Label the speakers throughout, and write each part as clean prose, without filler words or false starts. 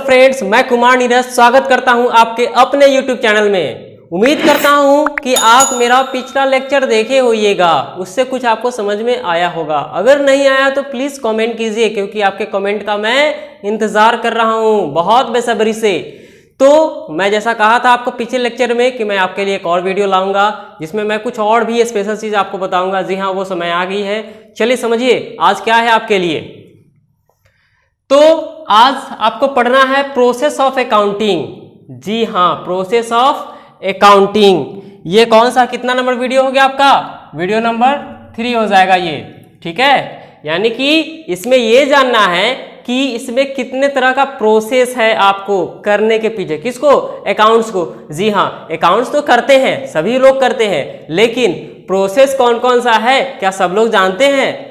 Speaker 1: Friends, मैं कुमार नीरज स्वागत करता हूं आपके अपने YouTube चैनल में। उम्मीद करता हूं कि आप मेरा पिछला लेक्चर देखे होइएगा, उससे कुछ आपको समझ में आया होगा। अगर नहीं आया तो प्लीज़ कमेंट कीजिए, क्योंकि आपके कमेंट का मैं इंतज़ार कर रहा हूं बहुत बेसब्री से। तो मैं जैसा कहा था आपको पिछले लेक्चर में कि मैं आपके लिए एक और वीडियो लाऊंगा जिसमें मैं कुछ और भी स्पेशल चीज़ आपको बताऊंगा। जी हाँ, वो समय आ गई है। चलिए समझिए आज क्या है आपके लिए। तो आज आपको पढ़ना है प्रोसेस ऑफ अकाउंटिंग। जी हाँ, प्रोसेस ऑफ अकाउंटिंग। ये कौन सा कितना नंबर वीडियो हो गया आपका? वीडियो नंबर 3 हो जाएगा ये, ठीक है। यानी कि इसमें ये जानना है कि इसमें कितने तरह का प्रोसेस है आपको करने के पीछे। किसको? अकाउंट्स को। जी हाँ, अकाउंट्स तो करते हैं, सभी लोग करते हैं, लेकिन प्रोसेस कौन कौन सा है क्या सब लोग जानते हैं?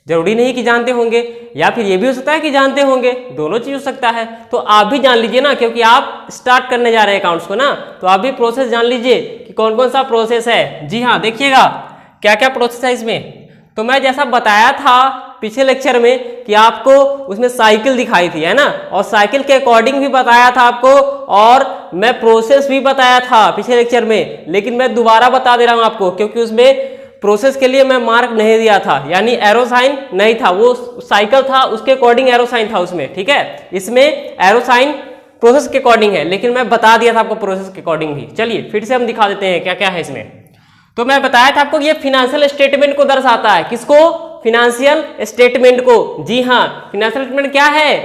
Speaker 1: जरूरी नहीं कि जानते होंगे, या फिर ये भी हो सकता है कि जानते होंगे, दोनों चीज हो सकता है। तो आप भी जान लीजिए ना, क्योंकि आप स्टार्ट करने जा रहे हैं अकाउंट्स को ना, तो आप भी प्रोसेस जान लीजिए कि कौन कौन सा प्रोसेस है। जी हाँ, देखिएगा क्या क्या प्रोसेस है इसमें। तो मैं जैसा बताया था पिछले लेक्चर में कि आपको उसमें साइकिल दिखाई थी, है ना, और साइकिल के अकॉर्डिंग भी बताया था आपको, और मैं प्रोसेस भी बताया था पिछले लेक्चर में, लेकिन मैं दोबारा बता दे रहा हूं आपको, क्योंकि उसमें प्रोसेस के लिए मैं मार्क नहीं दिया था, यानी एरो साइन नहीं था। वो साइकिल था, उसके अकॉर्डिंग एरो साइन था उसमें, ठीक है। इसमें एरो साइन प्रोसेस के अकॉर्डिंग है, लेकिन मैं बता दिया था आपको प्रोसेस के अकॉर्डिंग भी। चलिए फिर से हम दिखा देते हैं क्या क्या है इसमें। तो मैं बताया था आपको कि ये फिनेंशियल स्टेटमेंट को दर्शाता है। किसको? फिनेंशियल स्टेटमेंट को। जी हाँ, फिनेंशियल स्टेटमेंट क्या है?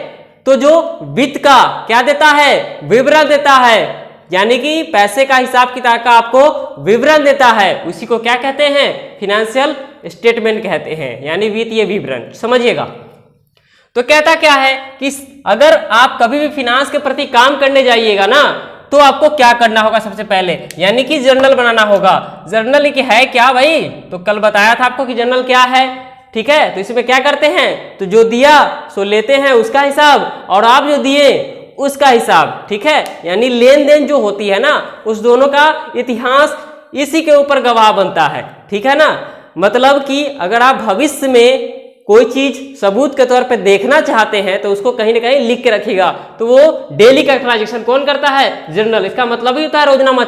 Speaker 1: तो जो वित्त का क्या देता है? विवरण देता है, यानी कि पैसे का हिसाब किताब का आपको विवरण देता है। उसी को क्या कहते हैं? फिनेंशियल स्टेटमेंट कहते हैं, यानी वित्तीय विवरण। समझिएगा। तो कहता क्या है कि अगर आप कभी भी फिनांस के प्रति काम करने जाइएगा ना, तो आपको क्या करना होगा सबसे पहले? यानी कि जर्नल बनाना होगा। जर्नल की है क्या भाई? तो कल बताया था आपको कि जर्नल क्या है, ठीक है। तो इसमें क्या करते हैं? तो जो दिया सो लेते हैं उसका हिसाब, और आप जो दिए उसका हिसाब, ठीक है। यानी लेन देन जो होती है ना, उस दोनों का इतिहास इसी के ऊपर गवाह बनता है, ठीक है ना। मतलब कि अगर आप भविष्य में कोई चीज सबूत के तौर पे देखना चाहते हैं तो उसको कहीं ना कहीं लिख के रखिएगा। तो वो डेली का ट्रांजेक्शन कौन करता है? जर्नल। इसका मतलब ही होता है रोजनामा,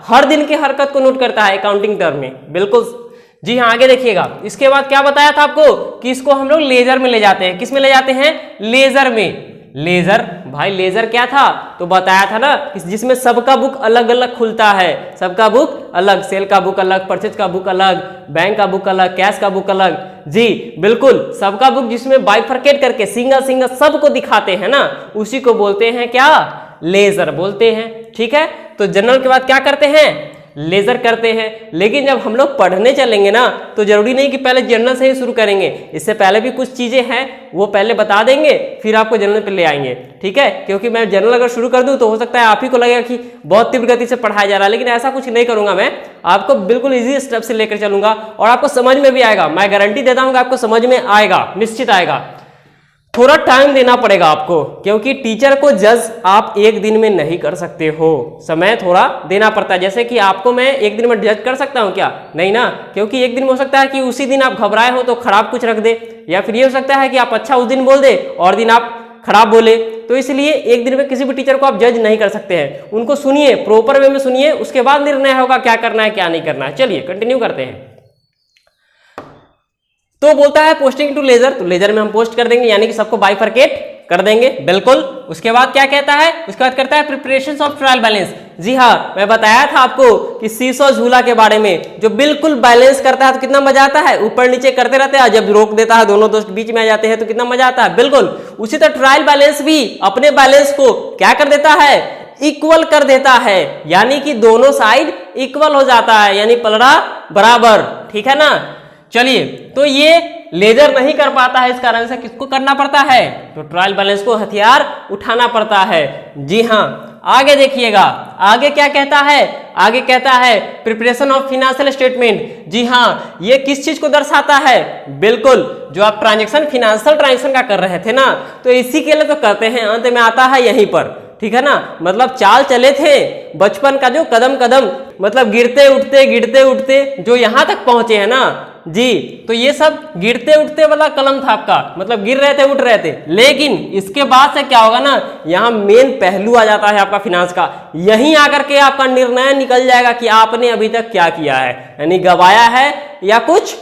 Speaker 1: हर दिन की हरकत को नोट करता है अकाउंटिंग टर्म में। बिल्कुल। जी हाँ, आगे देखिएगा। इसके बाद क्या बताया था आपको कि इसको हम लोग लेजर में ले जाते हैं। किस में ले जाते हैं? लेजर में। लेजर भाई, लेजर क्या था? तो बताया था ना, जिसमें सबका बुक अलग अलग खुलता है। सबका बुक अलग, सेल का बुक अलग, परचेज का बुक अलग, बैंक का बुक अलग, कैश का बुक अलग। जी बिल्कुल, सबका बुक जिसमें बाइफरकेट करके सिंगल सिंगल सबको दिखाते हैं ना, उसी को बोलते हैं क्या? लेजर बोलते हैं, ठीक है। तो जर्नल के बाद क्या करते हैं? लेजर करते हैं। लेकिन जब हम लोग पढ़ने चलेंगे ना, तो जरूरी नहीं कि पहले जर्नल से ही शुरू करेंगे। इससे पहले भी कुछ चीजें हैं, वो पहले बता देंगे, फिर आपको जर्नल पे ले आएंगे, ठीक है। क्योंकि मैं जर्नल अगर शुरू कर दूं तो हो सकता है आप ही को लगेगा कि बहुत तीव्र गति से पढ़ाया जा रहा है, लेकिन ऐसा कुछ नहीं करूंगा। मैं आपको बिल्कुल इजी स्टेप से लेकर चलूंगा और आपको समझ में भी आएगा। मैं गारंटी देता हूं कि आपको समझ में आएगा, निश्चित आएगा। थोड़ा टाइम देना पड़ेगा आपको, क्योंकि टीचर को जज आप एक दिन में नहीं कर सकते हो। समय थोड़ा देना पड़ता है। जैसे कि आपको मैं एक दिन में जज कर सकता हूं क्या? नहीं ना, क्योंकि एक दिन में हो सकता है कि उसी दिन आप घबराए हो तो खराब कुछ रख दे, या फिर ये हो सकता है कि आप अच्छा उस दिन बोल दे और दिन आप खराब बोले। तो इसलिए एक दिन में किसी भी टीचर को आप जज नहीं कर सकते हैं। उनको सुनिए, प्रॉपर वे में सुनिए, उसके बाद निर्णय होगा क्या करना है क्या नहीं करना है। चलिए कंटिन्यू करते हैं। तो बोलता है पोस्टिंग टू लेजर, तो लेजर में हम पोस्ट कर देंगे, यानी कि सबको बाइफरकेट कर देंगे। बिल्कुल। उसके बाद क्या कहता है? उसके बाद करता है प्रिपरेशन ऑफ ट्रायल बैलेंस। जी हाँ, मैं बताया था आपको कि सीसो झूला के बारे में, जो बिल्कुल बैलेंस करता है तो कितना मजा आता है, ऊपर नीचे करते रहते हैं, जब रोक देता है दोनों दोस्त बीच में आ जाते हैं तो कितना मजा आता है। बिल्कुल उसी तरह ट्रायल बैलेंस भी अपने बैलेंस को क्या कर देता है? इक्वल कर देता है, यानी कि दोनों साइड इक्वल हो जाता है, यानी पलड़ा बराबर, ठीक है ना। चलिए, तो ये लेजर नहीं कर पाता है, इस कारण से किसको करना पड़ता है? तो ट्रायल बैलेंस को हथियार उठाना पड़ता है। जी हाँ, आगे देखिएगा। आगे क्या कहता है? आगे कहता है प्रिपरेशन ऑफ फिनेंशियल स्टेटमेंट। जी हाँ, ये किस चीज को दर्शाता है? बिल्कुल, जो आप ट्रांजेक्शन फिनेंशियल ट्रांजेक्शन का कर रहे थे ना, तो इसी के लिए तो करते हैं। अंत में आता है यहीं पर, ठीक है ना। मतलब चाल चले थे बचपन का, जो कदम कदम मतलब गिरते उठते जो यहां तक पहुंचे हैं ना, जी। तो ये सब गिरते उठते वाला कलम था आपका, मतलब गिर रहे थे उठ रहे थे। लेकिन इसके बाद से क्या होगा ना, यहाँ मेन पहलू आ जाता है आपका फिनांस का। यहीं आकर के आपका निर्णय निकल जाएगा कि आपने अभी तक क्या किया है, यानी गवाया है या कुछ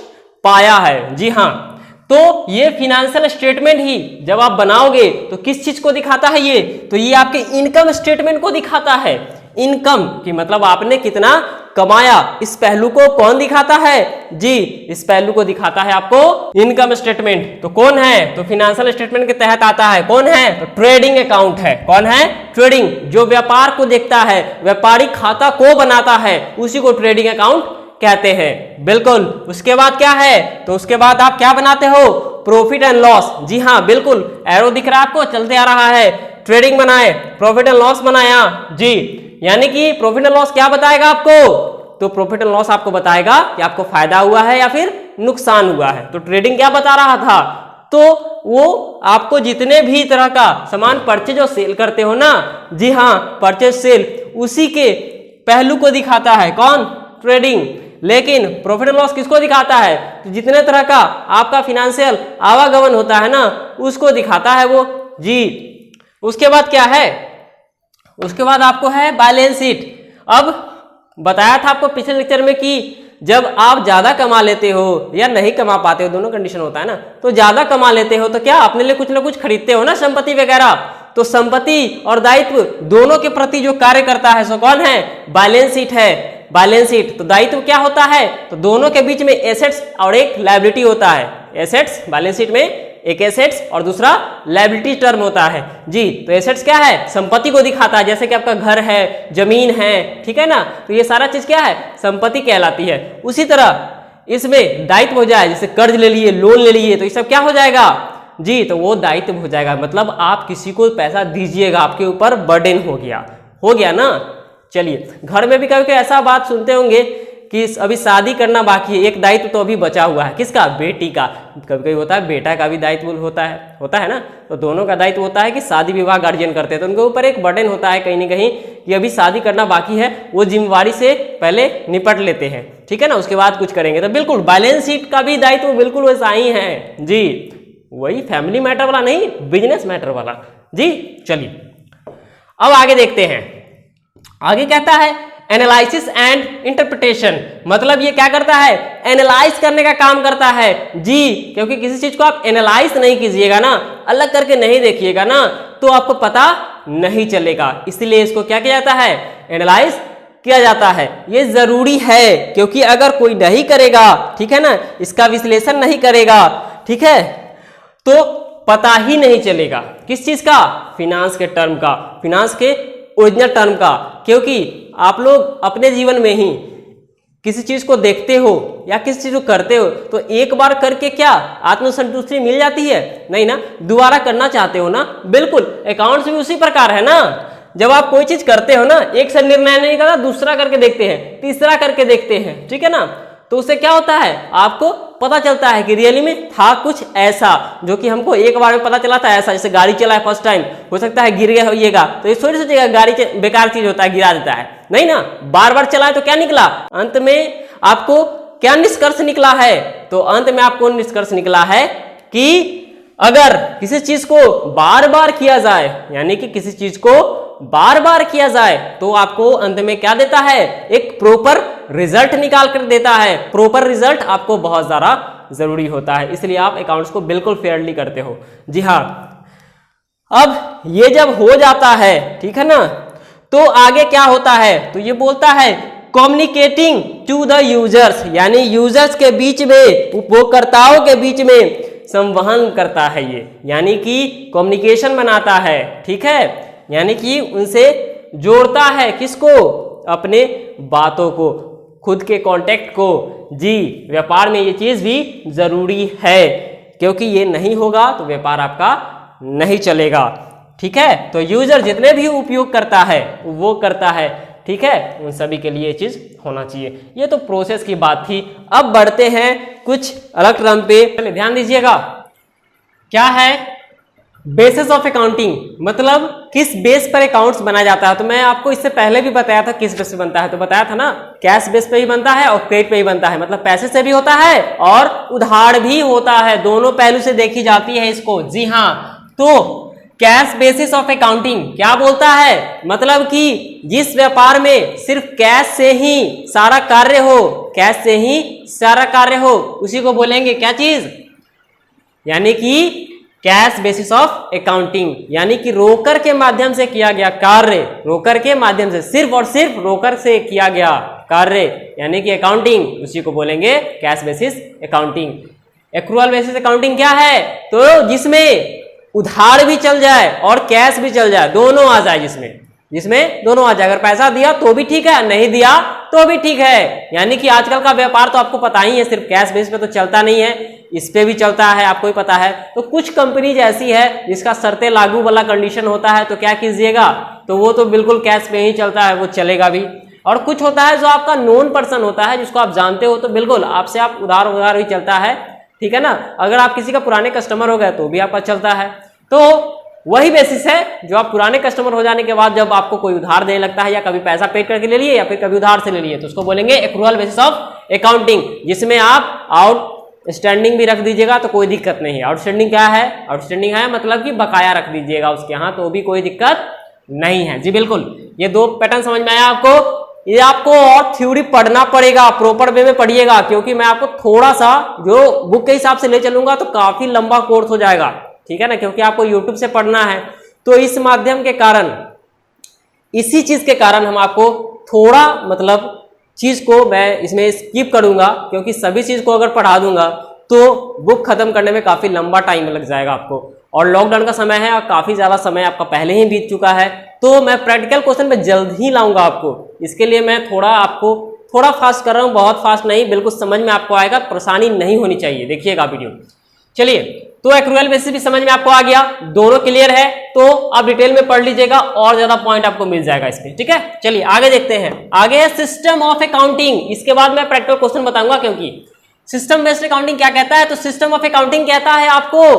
Speaker 1: पाया है। जी हाँ, तो ये फिनेंशियल स्टेटमेंट ही जब आप बनाओगे तो किस चीज को दिखाता है ये, तो ये आपके इनकम स्टेटमेंट को दिखाता है। इनकम की मतलब आपने कितना कमाया, इस पहलू को कौन दिखाता है जी, इस पहलू को दिखाता है आपको इनकम स्टेटमेंट। तो कौन है, तो फिनेंशियल स्टेटमेंट के तहत आता है, कौन है, तो ट्रेडिंग अकाउंट है। कौन है, ट्रेडिंग, जो व्यापार को देखता है, व्यापारिक खाता को बनाता है, उसी को ट्रेडिंग अकाउंट कहते हैं। बिल्कुल। उसके बाद क्या है, तो उसके बाद आप क्या बनाते हो, प्रॉफिट एंड लॉस। जी हाँ बिल्कुल, एरो दिख रहा है आपको, चलते आ रहा है। ट्रेडिंग बनाए, प्रॉफिट एंड लॉस बनाया जी, यानी कि प्रॉफिट एंड लॉस क्या बताएगा आपको, तो प्रॉफिट एंड लॉस आपको बताएगा कि आपको फायदा हुआ है या फिर नुकसान हुआ है। तो ट्रेडिंग क्या बता रहा था, तो वो आपको जितने भी तरह का सामान परचेज और सेल करते हो ना, जी हाँ परचेज सेल, उसी के पहलू को दिखाता है कौन, ट्रेडिंग। लेकिन प्रॉफिट एंड लॉस किसको दिखाता है, तो जितने तरह का आपका फिनेंशियल आवागमन होता है ना, उसको दिखाता है वो जी। उसके बाद क्या है, उसके बाद आपको है बैलेंस शीट। अब बताया था आपको पिछले लेक्चर में कि जब आप ज्यादा कमा लेते हो या नहीं कमा पाते हो, दोनों कंडीशन होता है ना, तो ज्यादा कमा लेते हो तो क्या अपने लिए कुछ ना कुछ खरीदते हो ना, संपत्ति वगैरह। तो संपत्ति और दायित्व दोनों के प्रति जो कार्य करता है सो कौन है, बैलेंस शीट है। बैलेंस शीट, तो दायित्व क्या होता है, तो दोनों के बीच में एसेट्स और एक लायबिलिटी होता है। एसेट्स, बैलेंस शीट में एक एसेट्स और दूसरा लायबिलिटी टर्म होता है जी। तो एसेट्स क्या है, संपत्ति को दिखाता है, जैसे कि आपका घर है, जमीन है, ठीक है ना, तो ये सारा चीज क्या है, संपत्ति कहलाती है। उसी तरह इसमें दायित्व हो जाए, जैसे कर्ज ले लिए, लोन ले लिए, तो ये सब क्या हो जाएगा जी, तो वो दायित्व हो जाएगा। मतलब आप किसी को पैसा दीजिएगा, आपके ऊपर बर्डन हो गया ना। चलिए, घर में भी कभी ऐसा बात सुनते होंगे कि अभी शादी करना बाकी है, एक दायित्व तो अभी बचा हुआ है, किसका, बेटी का। कभी कभी होता है बेटा का भी दायित्व होता है ना, तो दोनों का दायित्व होता है कि शादी विवाह गार्जियन करते हैं, तो उनके ऊपर एक बर्डन होता है कहीं ना कहीं कि अभी शादी करना बाकी है, वो जिम्मेवारी से पहले निपट लेते हैं, ठीक है ना, उसके बाद कुछ करेंगे। तो बिल्कुल बैलेंस शीट का भी दायित्व बिल्कुल वैसा ही है जी, वही फैमिली मैटर वाला नहीं, बिजनेस मैटर वाला जी। चलिए अब आगे देखते हैं, आगे कहता है एनालिसिस एंड इंटरप्रिटेशन। मतलब ये क्या करता है, एनालाइज करने का काम करता है जी, क्योंकि किसी चीज को आप एनालाइज नहीं कीजिएगा ना, अलग करके नहीं देखिएगा ना, तो आपको पता नहीं चलेगा। इसलिए इसको क्या किया जाता है, एनालाइज किया जाता है। ये जरूरी है, क्योंकि अगर कोई नहीं करेगा, ठीक है ना, इसका विश्लेषण नहीं करेगा, ठीक है, तो पता ही नहीं चलेगा किस चीज का, फिनांस के टर्म का, फिनांस के ओरिजिनल टर्म का। क्योंकि आप लोग अपने जीवन में ही किसी चीज को देखते हो या किसी चीज को करते हो, तो एक बार करके क्या आत्मसंतुष्टि मिल जाती है, नहीं ना, दोबारा करना चाहते हो ना। बिल्कुल, अकाउंट्स भी उसी प्रकार है ना, जब आप कोई चीज करते हो ना, एक से निर्णय नहीं करता, दूसरा करके देखते हैं, तीसरा करके देखते हैं, ठीक है ना, तो उससे क्या होता है, आपको पता चलता है कि रियली में था कुछ ऐसा जो कि हमको एक बार में पता चला था ऐसा। जैसे गाड़ी चलाए फर्स्ट टाइम, हो सकता है गिर गया होइएगा, तो ये थोड़ी सोचिएगा गाड़ी बेकार चीज होता है, गिरा देता है, नहीं ना, बार बार चलाए तो क्या निकला, अंत में आपको क्या निष्कर्ष निकला है, तो अंत में आपको निष्कर्ष निकला है कि अगर किसी चीज को बार बार किया जाए, यानी कि किसी चीज को बार बार किया जाए, तो आपको अंत में क्या देता है, एक प्रॉपर रिजल्ट निकाल कर देता है। प्रॉपर रिजल्ट आपको बहुत ज्यादा जरूरी होता है, इसलिए आप अकाउंट्स को बिल्कुल फेयरली करते हो। जी हाँ, अब ये जब हो जाता है, ठीक है ना, तो आगे क्या होता है, तो ये बोलता है कम्युनिकेटिंग टू द यूजर्स, यानी यूजर्स के बीच में, उपभोक्ताओं के बीच में संवहन करता है ये, यानी कि कम्युनिकेशन बनाता है, ठीक है, यानी कि उनसे जोड़ता है, किसको, अपने बातों को, खुद के कांटेक्ट को जी। व्यापार में ये चीज भी जरूरी है, क्योंकि ये नहीं होगा तो व्यापार आपका नहीं चलेगा, ठीक है। तो यूजर जितने भी उपयोग करता है वो करता है, ठीक है, उन सभी के लिए ये चीज होना चाहिए। ये तो प्रोसेस की बात थी। अब बढ़ते हैं कुछ अलग टर्म पे, ध्यान दीजिएगा, क्या है बेसिस ऑफ अकाउंटिंग मतलब किस बेस पर अकाउंट्स बनाया जाता है। तो मैं आपको इससे पहले भी बताया था किस बेस पे बनता है, तो बताया था ना, कैश बेस पे ही बनता है और क्रेडिट पे ही बनता है। मतलब पैसे से भी होता है और उधार भी होता है, दोनों पहलू से देखी जाती है इसको। जी हाँ, तो कैश बेसिस ऑफ अकाउंटिंग क्या बोलता है, मतलब कि जिस व्यापार में सिर्फ कैश से ही सारा कार्य हो, कैश से ही सारा कार्य हो, उसी को बोलेंगे क्या चीज, यानी कि कैश बेसिस ऑफ अकाउंटिंग, यानी कि रोकर के माध्यम से किया गया कार्य, रोकर के माध्यम से, सिर्फ और सिर्फ रोकर से किया गया कार्य, यानी कि अकाउंटिंग, उसी को बोलेंगे cash basis accounting. Accrual basis accounting क्या है, तो जिसमें उधार भी चल जाए और कैश भी चल जाए, दोनों आ जाए, जिसमें दोनों आ जाए। अगर पैसा दिया तो भी ठीक है, नहीं दिया तो भी ठीक है। यानी कि आजकल का व्यापार तो आपको पता ही है, सिर्फ कैश बेस पे तो चलता नहीं है, इस पे भी चलता है, आपको ही पता है। तो कुछ कंपनीज ऐसी है जिसका शर्तें लागू वाला कंडीशन होता है, तो क्या कीजिएगा, तो वो तो बिल्कुल कैश पे ही चलता है, वो चलेगा भी। और कुछ होता है जो आपका नोन पर्सन होता है, जिसको आप जानते हो, तो बिल्कुल आपसे आप उधार भी चलता है, ठीक है ना। अगर आप किसी का पुराने कस्टमर हो गए तो भी आपका चलता है। तो वही बेसिस है जो आप पुराने कस्टमर हो जाने के बाद जब आपको कोई उधार देने लगता है, या कभी पैसा पे करके ले लिए या फिर कभी उधार से ले लिए, तो उसको बोलेंगे एक्रूअल बेसिस ऑफ अकाउंटिंग, जिसमें आप आउटस्टैंडिंग भी रख दीजिएगा तो कोई दिक्कत नहीं है। आउटस्टैंडिंग क्या है, आउटस्टैंडिंग है मतलब कि बकाया रख दीजिएगा उसके यहाँ, तो भी कोई दिक्कत नहीं है। जी बिल्कुल, ये दो पैटर्न समझ में आया आपको। ये आपको और थ्योरी पढ़ना पड़ेगा, प्रॉपर वे में पढ़िएगा, क्योंकि मैं आपको थोड़ा सा जो बुक के हिसाब से ले चलूंगा तो काफी लंबा कोर्स हो जाएगा, ठीक है ना, क्योंकि आपको यूट्यूब से पढ़ना है। तो इस माध्यम के कारण, इसी चीज के कारण हम आपको थोड़ा मतलब चीज को मैं इसमें स्किप करूंगा, क्योंकि सभी चीज को अगर पढ़ा दूंगा तो बुक खत्म करने में काफी लंबा टाइम लग जाएगा आपको, और लॉकडाउन का समय है और काफी ज्यादा समय आपका पहले ही बीत चुका है। तो मैं प्रैक्टिकल क्वेश्चन में जल्द ही लाऊंगा आपको, इसके लिए मैं थोड़ा फास्ट कर रहा हूँ, बहुत फास्ट नहीं, बिल्कुल समझ में आपको आएगा, परेशानी नहीं होनी चाहिए, देखिएगा वीडियो। चलिए, तो एक्रूअल बेसिस भी समझ में आपको आ गया, दोनों क्लियर है, तो आप डिटेल में पढ़ लीजिएगा और ज्यादा पॉइंट आपको मिल जाएगा इसमें, ठीक है। चलिए आगे देखते हैं, आगे है सिस्टम ऑफ अकाउंटिंग। इसके बाद मैं प्रैक्टिकल क्वेश्चन बताऊंगा, क्योंकि सिस्टम बेस्ड अकाउंटिंग क्या कहता है, तो सिस्टम ऑफ अकाउंटिंग कहता है आपको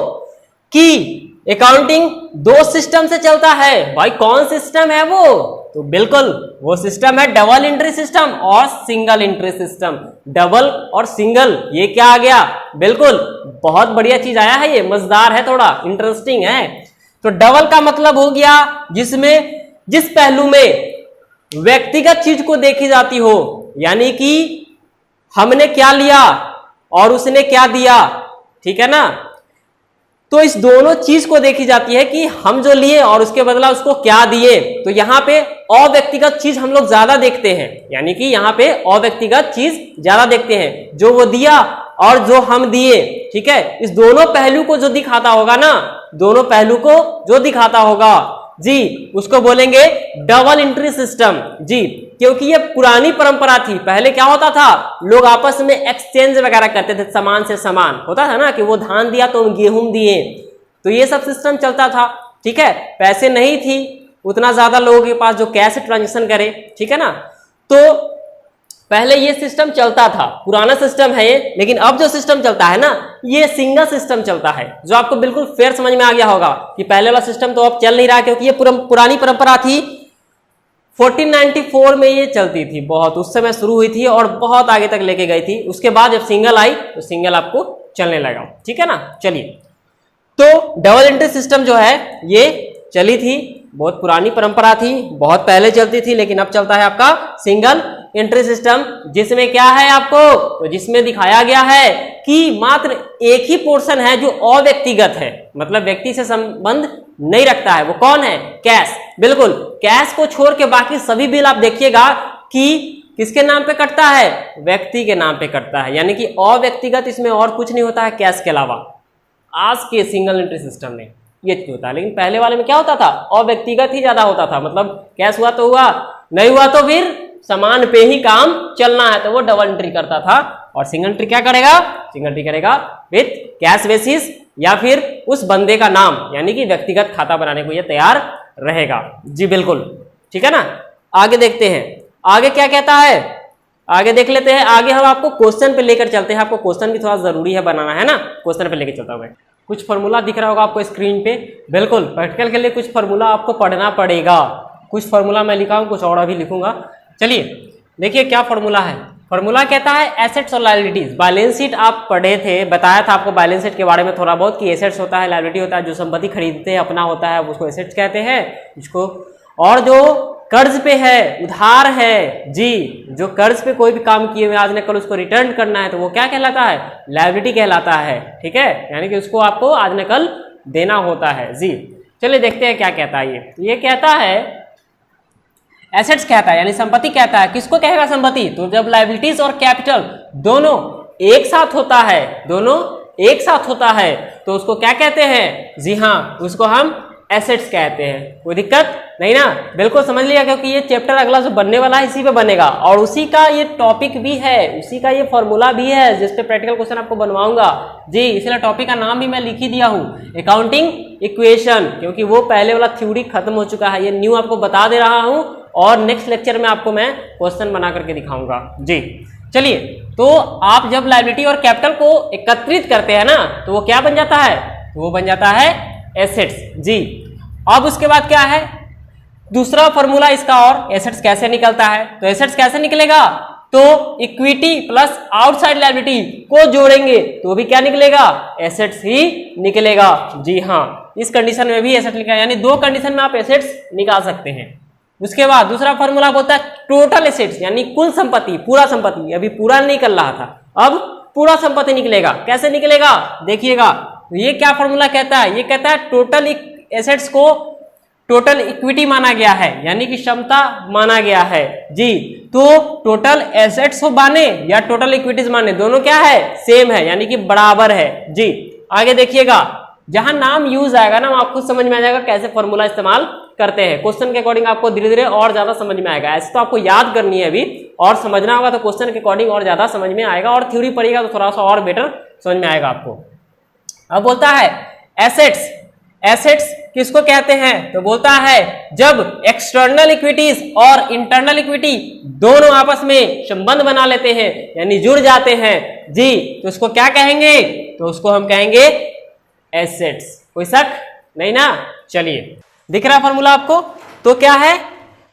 Speaker 1: कि अकाउंटिंग दो सिस्टम से चलता है। भाई कौन सिस्टम है वो, तो बिल्कुल वो सिस्टम है डबल एंट्री सिस्टम और सिंगल एंट्री सिस्टम। डबल और सिंगल, ये क्या आ गया, बिल्कुल बहुत बढ़िया चीज आया है, ये मजेदार है, थोड़ा इंटरेस्टिंग है। तो डबल का मतलब हो गया जिस पहलू में व्यक्तिगत चीज को देखी जाती हो, यानी कि हमने क्या लिया और उसने क्या दिया, ठीक है ना। तो इस दोनों चीज को देखी जाती है कि हम जो लिए और उसके बदला उसको क्या दिए। तो यहाँ पे अव्यक्तिगत चीज हम लोग ज्यादा देखते हैं, यानी कि यहाँ पे अव्यक्तिगत चीज ज्यादा देखते हैं, जो वो दिया और जो हम दिए, ठीक है। इस दोनों पहलू को जो दिखाता होगा ना, दोनों पहलू को जो दिखाता होगा जी, उसको बोलेंगे डबल एंट्री सिस्टम जी। क्योंकि ये पुरानी परंपरा थी, पहले क्या होता था, लोग आपस में एक्सचेंज वगैरह करते थे, सामान से सामान होता था ना, कि वो धान दिया तो गेहूं दिए, तो ये सब सिस्टम चलता था, ठीक है। पैसे नहीं थी उतना ज्यादा लोगों के पास जो कैश ट्रांजेक्शन करे, ठीक है ना। तो पहले ये सिस्टम चलता था, पुराना सिस्टम है ये, लेकिन अब जो सिस्टम चलता है ना, ये सिंगल सिस्टम चलता है, जो आपको बिल्कुल फेयर समझ में आ गया होगा कि पहले वाला सिस्टम तो अब चल नहीं रहा, क्योंकि ये पुरानी परंपरा थी। 1494 में ये चलती थी, बहुत उस समय शुरू हुई थी और बहुत आगे तक लेके गई थी। उसके बाद जब सिंगल आई तो सिंगल आपको चलने लगा, ठीक है ना। चलिए, तो डबल एंट्री सिस्टम जो है ये चली थी, बहुत पुरानी परंपरा थी, बहुत पहले चलती थी, लेकिन अब चलता है आपका सिंगल एंट्री सिस्टम, जिसमें क्या है आपको, तो जिसमें दिखाया गया है कि मात्र एक ही पोर्शन है जो अव्यक्तिगत है, मतलब व्यक्ति से संबंध नहीं रखता है। वो कौन है, कैश। बिल्कुल, कैश को छोड़ के बाकी सभी बिल आप देखिएगा कि किसके नाम पे कटता है, व्यक्ति के नाम पे कटता है, यानी कि अव्यक्तिगत इसमें और कुछ नहीं होता है कैश के अलावा। आज के सिंगल एंट्री सिस्टम में ये होता है, लेकिन पहले वाले में क्या होता था, अव्यक्तिगत ही ज्यादा होता था, मतलब कैश हुआ तो हुआ, नहीं हुआ तो फिर सामान पे ही काम चलना है, तो वो डबल एंट्री करता था। और सिंगल एंट्री क्या करेगा, सिंगल एंट्री करेगा विथ कैश बेसिस, या फिर उस बंदे का नाम, यानी कि व्यक्तिगत खाता बनाने को ये तैयार रहेगा जी। बिल्कुल, ठीक है ना। आगे देखते हैं, आगे क्या कहता है, आगे देख लेते हैं। आगे हम आपको क्वेश्चन पे लेकर चलते हैं, आपको क्वेश्चन भी थोड़ा जरूरी है बनाना, है ना। क्वेश्चन पे लेकर चलता हूं मैं। कुछ फॉर्मूला दिख रहा होगा आपको स्क्रीन पे। बिल्कुल प्रैक्टिकल के लिए कुछ फॉर्मूला आपको पढ़ना पड़ेगा। कुछ फॉर्मूला मैं लिखा हूँ, कुछ और भी लिखूंगा। चलिए देखिए क्या फॉर्मूला है। फॉर्मूला कहता है एसेट्स और लायबिलिटीज। बैलेंस शीट आप पढ़े थे, बताया था आपको बैलेंस शीट के बारे में थोड़ा बहुत कि एसेट्स होता है, लायबिलिटी होता है। जो संपत्ति खरीदते हैं अपना होता है उसको एसेट्स कहते हैं इसको, और जो कर्ज पे है, उधार है जी, जो कर्ज पे कोई भी काम किए हुए आज न कल उसको रिटर्न करना है तो वो क्या कहलाता है, लायबिलिटी कहलाता है। ठीक है, यानी कि उसको आपको आज न कल देना होता है जी। चलिए देखते हैं क्या कहता है ये कहता है एसेट्स कहता है यानी संपत्ति कहता है। किसको कहेगा संपत्ति, तो जब लायबिलिटीज और कैपिटल दोनों एक साथ होता है, दोनों एक साथ होता है तो उसको क्या कहते हैं, जी हाँ उसको हम एसेट्स कहते हैं। कोई दिक्कत नहीं ना, बिल्कुल समझ लिया, क्योंकि ये चैप्टर अगला जो बनने वाला है इसी पे बनेगा और उसी का ये टॉपिक भी है, उसी का ये फॉर्मूला भी है जिस पे प्रैक्टिकल क्वेश्चन आपको बनवाऊंगा जी। इसलिए टॉपिक का नाम भी मैं लिख ही दिया हूँ, अकाउंटिंग इक्वेशन, क्योंकि वो पहले वाला थ्योरी खत्म हो चुका है। ये न्यू आपको बता दे रहा हूँ और नेक्स्ट लेक्चर में आपको मैं क्वेश्चन बना करके दिखाऊंगा जी। चलिए, तो आप जब लायबिलिटी और कैपिटल को एकत्रित करते हैं ना तो वो क्या बन जाता है, तो वो बन जाता है एसेट्स जी। अब उसके बाद क्या है दूसरा फॉर्मूला इसका, और एसेट्स कैसे निकलता है, तो एसेट्स कैसे निकलेगा, तो इक्विटी प्लस आउटसाइड लायबिलिटी को जोड़ेंगे तो भी क्या निकलेगा, एसेट्स ही निकलेगा जी हाँ। इस कंडीशन में भी एसेट निकलेगा, यानी दो कंडीशन में आप एसेट्स निकाल सकते हैं। उसके बाद दूसरा फॉर्मूला बोलता है टोटल एसेट्स यानी कुल संपत्ति, पूरा संपत्ति, अभी पूरा नहीं निकल रहा था, अब पूरा संपत्ति निकलेगा। कैसे निकलेगा देखिएगा, ये क्या फॉर्मूला कहता है, ये कहता है टोटल एसेट्स को टोटल इक्विटी माना गया है, यानी कि क्षमता माना गया है जी। तो टोटल एसेट्स को माने या टोटल इक्विटीज माने, दोनों क्या है, सेम है, यानी कि बराबर है जी। आगे देखिएगा, जहां नाम यूज आएगा ना आपको समझ में आ जाएगा कैसे फॉर्मूला इस्तेमाल करते हैं। क्वेश्चन के अकॉर्डिंग आपको धीरे धीरे और ज्यादा समझ में आएगा। ऐसे तो आपको याद करनी है अभी और समझना होगा, तो क्वेश्चन के अकॉर्डिंग और ज्यादा समझ में आएगा, और थ्योरी पढ़ेगा तो थोड़ा सा और बेटर समझ में आएगा आपको। अब बोलता है एसेट्स, एसेट्स किसको कहते हैं, तो बोलता है जब एक्सटर्नल इक्विटीज और इंटरनल इक्विटी दोनों आपस में संबंध बना लेते हैं यानी जुड़ जाते हैं जी, तो उसको क्या कहेंगे, तो उसको हम कहेंगे एसेट्स। कोई शक नहीं ना। चलिए दिख रहा है फॉर्मूला आपको, तो क्या है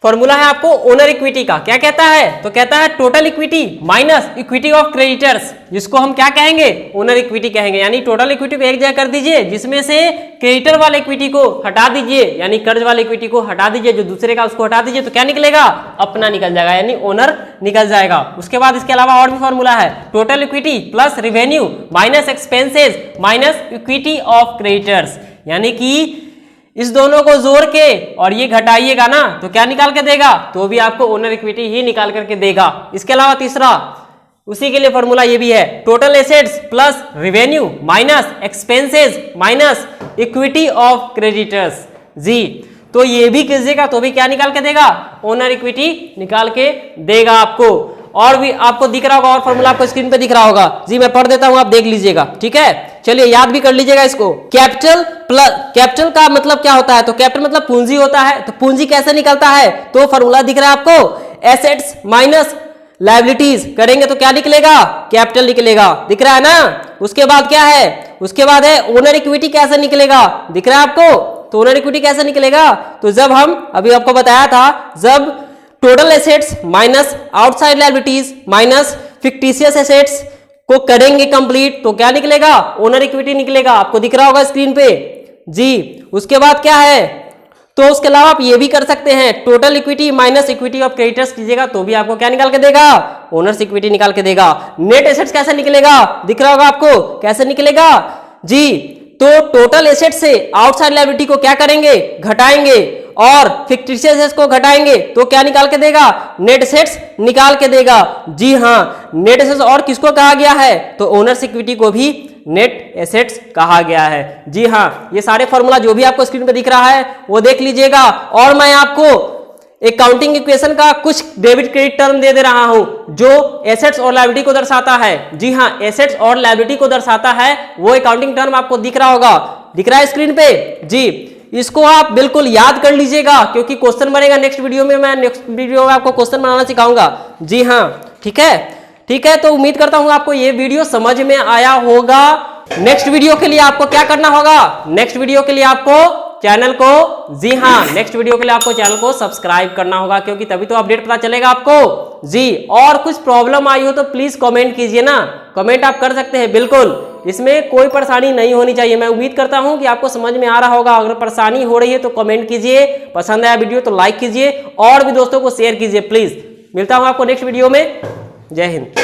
Speaker 1: फॉर्मूला है आपको ओनर इक्विटी का। क्या कहता है, तो कहता है total equity minus equity of creditors, जिसको हम क्या कहेंगे, ओनर इक्विटी कहेंगे। यानी टोटल इक्विटी को एक जगह कर दीजिए, जिसमें से क्रेडिटर वाले इक्विटी को हटा दीजिए, यानी कर्ज वाले इक्विटी को हटा दीजिए, जो दूसरे का उसको हटा दीजिए, तो क्या निकलेगा, अपना निकल जाएगा, यानी ओनर निकल जाएगा। उसके बाद इसके अलावा और भी फॉर्मूला है, total equity plus revenue minus expenses minus equity of creditors, यानी कि इस दोनों को जोड़ के और ये घटाइएगा ना तो क्या निकाल के देगा, तो भी आपको ओनर इक्विटी ही निकाल करके देगा। इसके अलावा तीसरा उसी के लिए फॉर्मूला ये भी है, total assets plus revenue minus expenses minus equity of creditors जी। तो ये भी कीजिएगा तो भी क्या निकाल के देगा, ओनर इक्विटी निकाल के देगा आपको। और भी आपको दिख रहा होगा, और फॉर्मूला आपको स्क्रीन पे दिख रहा होगा जी, मैं पढ़ देता हूं आप देख लीजिएगा, ठीक है। चलिए याद भी कर लीजिएगा इसको। कैपिटल प्लस, कैपिटल का मतलब क्या होता है, तो कैपिटल मतलब पूंजी होता है, तो पूंजी कैसे निकलता है, तो फॉर्मूला दिख रहा है आपको, एसेट्स माइनस लायबिलिटीज करेंगे तो क्या निकलेगा, कैपिटल निकलेगा, दिख रहा है ना। उसके बाद क्या है, उसके बाद है ओनर इक्विटी कैसे निकलेगा, दिख रहा है आपको, तो ओनर इक्विटी कैसे निकलेगा, तो जब हम अभी आपको बताया था, जब total assets minus outside liabilities minus fictitious assets को करेंगे कंप्लीट तो क्या निकलेगा, ओनर इक्विटी निकलेगा, आपको दिख रहा होगा स्क्रीन पे जी। उसके बाद क्या है, तो उसके अलावा आप ये भी कर सकते हैं, total equity minus equity of creditors कीजिएगा तो भी आपको क्या निकाल के देगा, ओनर्स इक्विटी निकाल के देगा। नेट एसेट्स कैसे निकलेगा, दिख रहा होगा आपको कैसे निकलेगा जी। तो टोटल एसेट से आउटसाइड लायबिलिटी को क्या करेंगे, घटाएंगे, और फिक्टिशियस एसेट्स को घटाएंगे तो क्या निकाल के देगा, नेट एसेट्स निकाल के देगा जी हाँ। नेट एसेट्स और किसको कहा गया है, तो ओनर्स इक्विटी को भी नेट एसेट्स कहा गया है जी हाँ। ये सारे फॉर्मूला जो भी आपको स्क्रीन पे दिख रहा है वो देख लीजिएगा, और मैं आपको अकाउंटिंग इक्वेशन का कुछ डेबिट क्रेडिट टर्म दे रहा हूं जो एसेट्स और लायबिलिटी को दर्शाता है जी हाँ। एसेट्स और लायबिलिटी को दर्शाता है वो अकाउंटिंग टर्म आपको दिख रहा होगा, दिख रहा है स्क्रीन पे जी। इसको आप बिल्कुल याद कर लीजिएगा क्योंकि क्वेश्चन बनेगा नेक्स्ट वीडियो में, मैं नेक्स्ट वीडियो में आपको क्वेश्चन बनाना सिखाऊंगा जी हाँ, ठीक है। ठीक है, तो उम्मीद करता हूं आपको ये वीडियो समझ में आया होगा नेक्स्ट वीडियो के लिए आपको क्या करना होगा, नेक्स्ट वीडियो के लिए आपको चैनल को, जी हाँ, नेक्स्ट वीडियो के लिए आपको चैनल को सब्सक्राइब करना होगा, क्योंकि तभी तो अपडेट पता चलेगा आपको जी। और कुछ प्रॉब्लम आई हो तो प्लीज कमेंट कीजिए ना, कमेंट आप कर सकते हैं बिल्कुल, इसमें कोई परेशानी नहीं होनी चाहिए। मैं उम्मीद करता हूं कि आपको समझ में आ रहा होगा। अगर परेशानी हो रही है तो कमेंट कीजिए, पसंद आया वीडियो तो लाइक कीजिए और भी दोस्तों को शेयर कीजिए प्लीज। मिलता हूं आपको नेक्स्ट वीडियो में। जय हिंद।